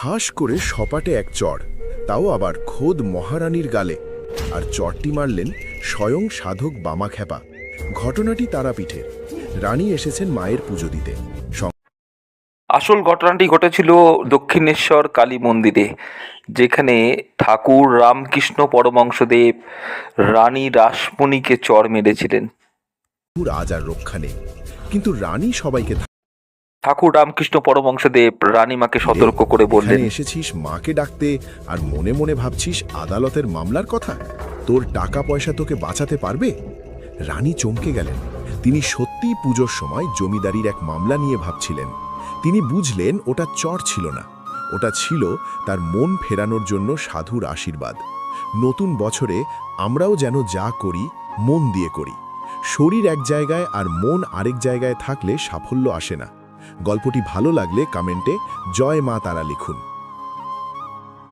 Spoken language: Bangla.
ঠাস করে সপাটে এক চড়, তাও আবার খোদ মহারানীর গালে। আর চড়টি মারলেন স্বয়ং সাধক বামাখ্যাপা। ঘটনাটি তারাপীঠের। রানী এসেছেন মায়ের পুজো দিতে। আসল ঘটনাটি ঘটেছিল দক্ষিণেশ্বর কালী মন্দিরে, যেখানে ঠাকুর রামকৃষ্ণ পরমহংসদেব রানী রাসমণিকে চড় মেরেছিলেন। আজ আর রক্ষা নেই, কিন্তু রানী সবাইকে ঠাকুর রামকৃষ্ণ পরমহংসদেব রানীমাকে সতর্ক করে বললেন, এখানে এসেছিস মাকে ডাকতে, আর মনে মনে ভাবছিস আদালতের মামলার কথা। তোর টাকা পয়সা তোকে বাঁচাতে পারবে? রানী চমকে গেলেন। তিনি সত্যিই পুজোর সময় জমিদারির এক মামলা নিয়ে ভাবছিলেন। তিনি বুঝলেন ওটা চর ছিল না, ওটা ছিল তার মন ফেরানোর জন্য সাধুর আশীর্বাদ। নতুন বছরে আমরাও যেন যা করি মন দিয়ে করি। শরীর এক জায়গায় আর মন আরেক জায়গায় থাকলে সাফল্য আসে না। গল্পটি ভালো লাগলে কমেন্টে জয় মা তারা লিখুন।